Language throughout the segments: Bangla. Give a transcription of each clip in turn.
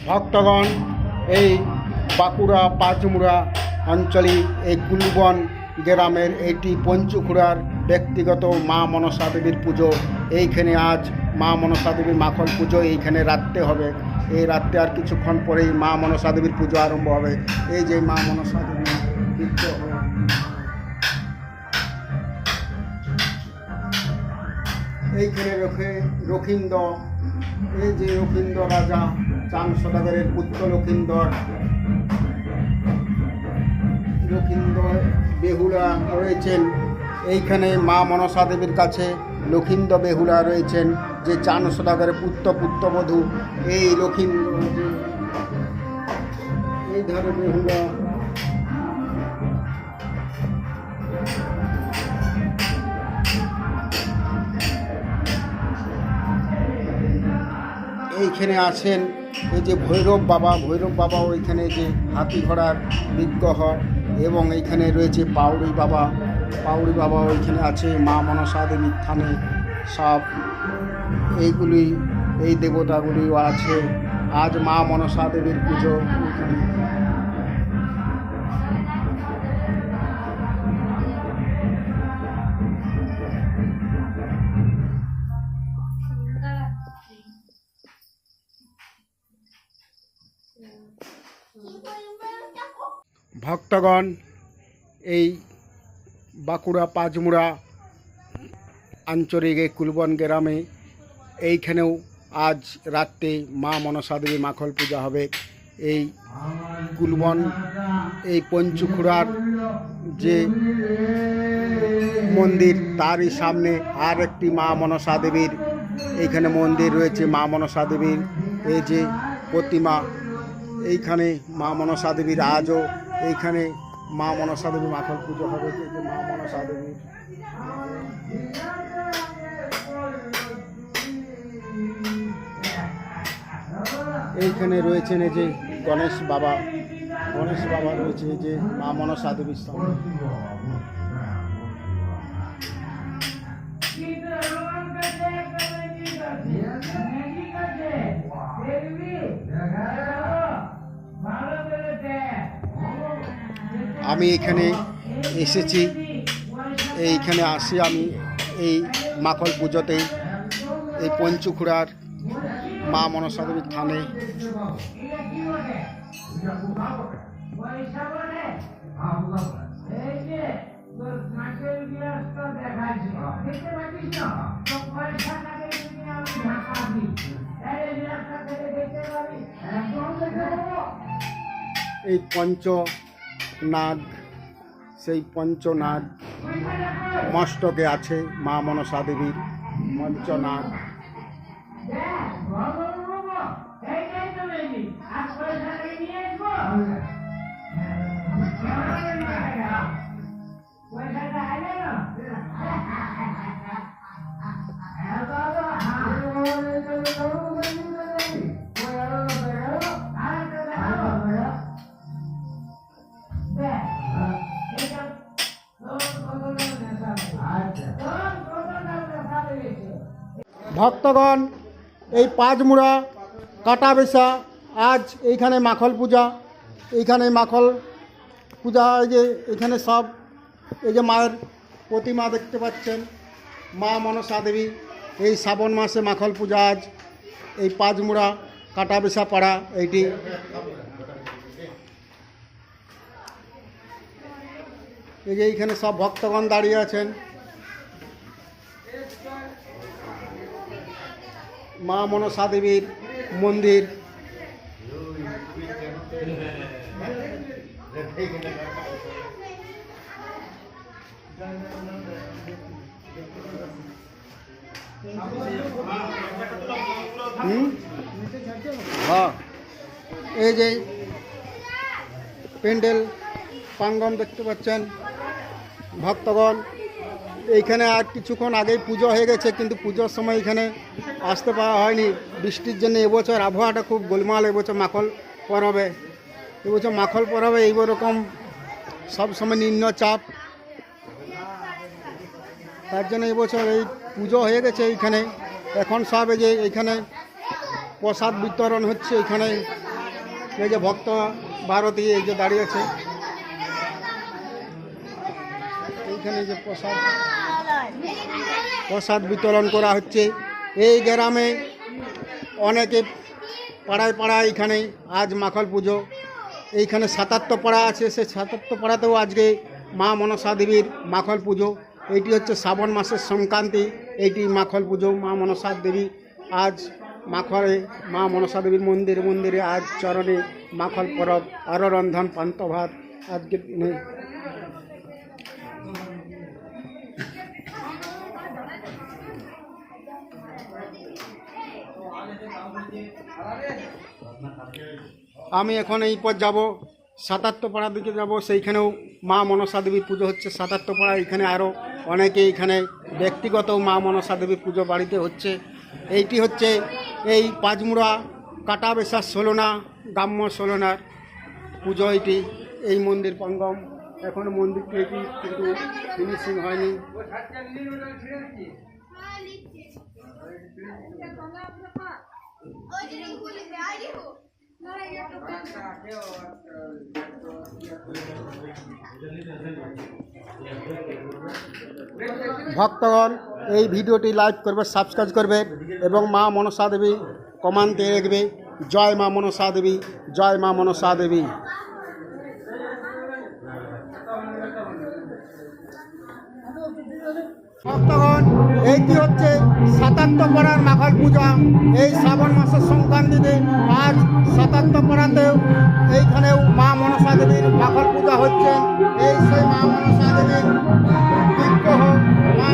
ভক্তগণ, এই বাঁকুড়া পাঁচমুড়া অঞ্চলে এই কুলবন গ্রামের এইটি পঞ্চুখুড়ার ব্যক্তিগত মা মনসা দেবীর পুজো। এইখানে আজ মা মনসা দেবীর মাখন পুজো এইখানে রাত্রে হবে। এই রাত্রে আর কিছুক্ষণ পরেই মা মনসা দেবীর পুজো আরম্ভ হবে। এই যে মা মনসা দেবীর বিগ্রহ, এইখানে লক্ষিন্দর, এই যে লক্ষিন্দর রাজা চাঁদ সদাগরের পুত্র লক্ষিন্দর বেহুলা রয়েছেন। এইখানে মা মনসা দেবীর কাছে লক্ষিন্দর বেহুলা রয়েছেন, যে চাঁদ সদাগরের পুত্রবধূ। এই লক্ষিন্দর, এই ধারে বেহুলা, এইখানে আছেন এই যে ভৈরব বাবা ওইখানে যে হাতি ঘোড়ার বিগ্রহ, এবং এইখানে রয়েছে পাউড়ি বাবা ওইখানে আছে। মা মনসা দেবীর থানে সব এইগুলি, এই দেবতাগুলিও আছে। আজ মা মনসা দেবীর পুজো। ভক্তগণ, এই বাঁকুড়া পাঁচমুড়া আঞ্চলিক এই কুলবন গ্রামে এইখানেও আজ রাত্রে মা মনসা দেবীর মাখল পূজা হবে। এই কুলবন, এই পঞ্চুখুড়ার যে মন্দির, তারই সামনে আর একটি মা মনসা দেবীর এইখানে মন্দির রয়েছে। মা মনসা দেবীর এই যে প্রতিমা, এইখানে মা মনসা দেবীর আজও এইখানে মা মনসা দেবীর মাখল পুজো হবে। এই যে মা মনসা দেবীর, এইখানে রয়েছেন এই যে গণেশ বাবা রয়েছে, এই যে মা মনসা দেবীর সামনে। আমি এখানে এসেছি, এইখানে আসি আমি এই মাখল পুজোতে, এই পঞ্চুখুড়ার মা মনসা দেবীর থানে। এই পঞ্চনাগ, সেই পঞ্চনাগ মস্তকে আছে মা মনসা দেবীর পঞ্চনাগ। ভক্তগণ, এই পাঁচমুড়া কাটাবেসা আজ এইখানে মাখল পূজা। এইখানে মাখল পূজা, এই যে এখানে সব এই যে মায়ের প্রতিমা দেখতে পাচ্ছেন, মা মনসা দেবী। এই শ্রাবণ মাসে মাখল পূজা আজ এই পাঁচমুড়া কাটাবেসা পাড়া এইটি। এই যে এইখানে সব ভক্তগণ দাঁড়িয়ে আছেন। মা মনসা দেবীর মন্দির। হ্যাঁ, এই যে প্যান্ডেল প্রাঙ্গণ দেখতে পাচ্ছেন ভক্তগণ। এইখানে আর কিছুক্ষণ আগেই পুজো হয়ে গেছে, কিন্তু পুজোর সময় এখানে আসতে পারা হয়নি বৃষ্টির জন্য। এবছর আবহাওয়াটা খুব গোলমাল। এবছর মাখল পরবে, এই রকম সবসময় নিম্নচাপ, তার জন্য এবছর এই পুজো হয়ে গেছে এইখানে। এখন সব এই যে এইখানে প্রসাদ বিতরণ হচ্ছে, এইখানে এই যে ভক্ত ভারতী এই যে দাঁড়িয়েছে, এইখানে যে প্রসাদ বিতরণ করা হচ্ছে। এই গ্রামে অনেকে পাড়ায় পাড়ায় এখানে আজ মাখল পুজো। এইখানে ৭৭ পাড়া আছে, সে ৭৭ পাড়াতেও আজকে মা মনসা দেবীর মাখল পুজো। এইটি হচ্ছে শ্রাবণ মাসের সংক্রান্তি, এইটি মাখল পুজো। মা মনসা দেবী আজ মাখলে মা মনসা দেবীর মন্দিরে মন্দিরে আজ চরণে মাখল পরব, আরও রন্ধন পান্ত ভাত আজকের দিনে। আমি এখন এই পর যাব ৭৭ পাড়ার দিকে যাব, সেইখানেও মা মনসা দেবীর পুজো হচ্ছে ৭৭ পাড়া। এখানে আরও অনেকে এখানে ব্যক্তিগত মা মনসা দেবীর পুজো বাড়িতে হচ্ছে। এইটি হচ্ছে এই পাঁচমুড়া কাটা বেসা ষোলনা গ্রাম্য ষোলনার পুজো। এটি এই মন্দির পঙ্গম, এখন মন্দিরটি এটি কিন্তু ফিনিশিং হয়নি। ভক্তগণ এই ভিডিওটি লাইক করবে, সাবস্ক্রাইব করবে এবং মা মনসা দেবী কমান্ডে রাখবে। জয় মা মনসা দেবী, জয় মা মনসা দেবী। ভক্তগণ এইটি হচ্ছে ৭৭ পাড়ার মাখল পূজা। এই শ্রাবণ মাসের সংক্রান্তিতে আজ ৭৭ পাড়াতেও এইখানেও মা মনসা দেবীর মাখল পূজা হচ্ছে। এই সেই মা মনসা দেবীর বিগ্রহ, মা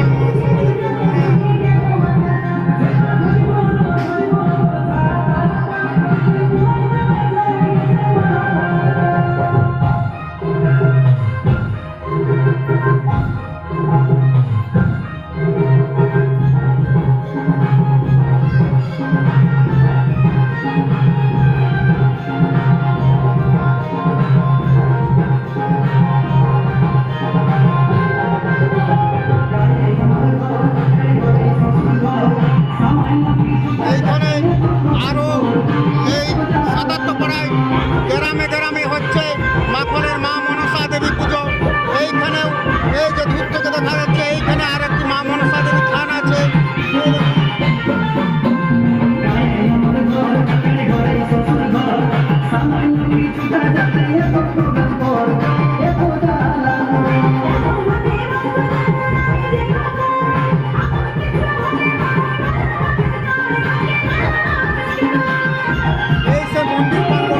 এইখানে আরও এই ৭৭ পাড়ায় গ্রামে গ্রামে হচ্ছে মাখলের মা মনসা দেবী পুজো। এইখানেও এই যে দূর থেকে দেখা যাচ্ছে এইখানে আর একটি মা মনসা দেবী থান আছে। এই সে মন্দির পাবো,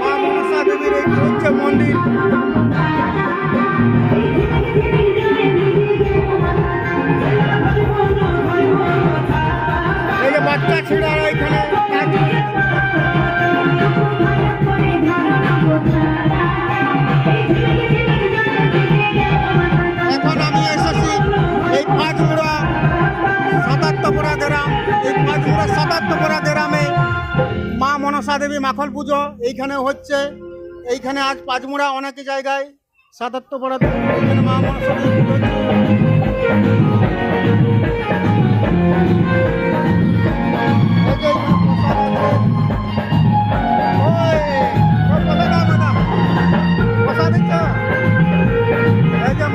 মা মনসা দেবীর এই হচ্ছে মন্দির। এই যে বাচ্চা ছেড়া এখানে এখন আমি এসেছি এই পাঁচমুড়া ৭৭ পাড়া গ্রাম। এই পাঁচমুড়া ৭৭ পাড়া গ্রামে মা মনসা দেবী মাখল পুজো এইখানে হচ্ছে। এইখানে আজ পাঁচমুড়া অনেক জায়গায় ৭৭ পাড়াতে এইখানে মা মনসা দেবী পুজো হচ্ছে।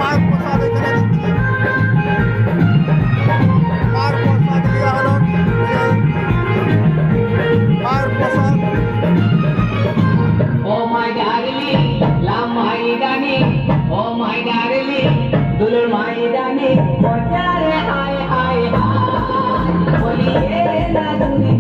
মায়ের প্রসাদ এখানে দিচ্ছে, মায়ের প্রসাদ দেওয়া হলো, মায়ের প্রসাদ। ও মাই ডার্লিং লাম মাই ডানি, ও মাই ডার্লিং দুলুর মাই ডানি, ও চারে হায় হায় হায় বলিয়ে না দুনি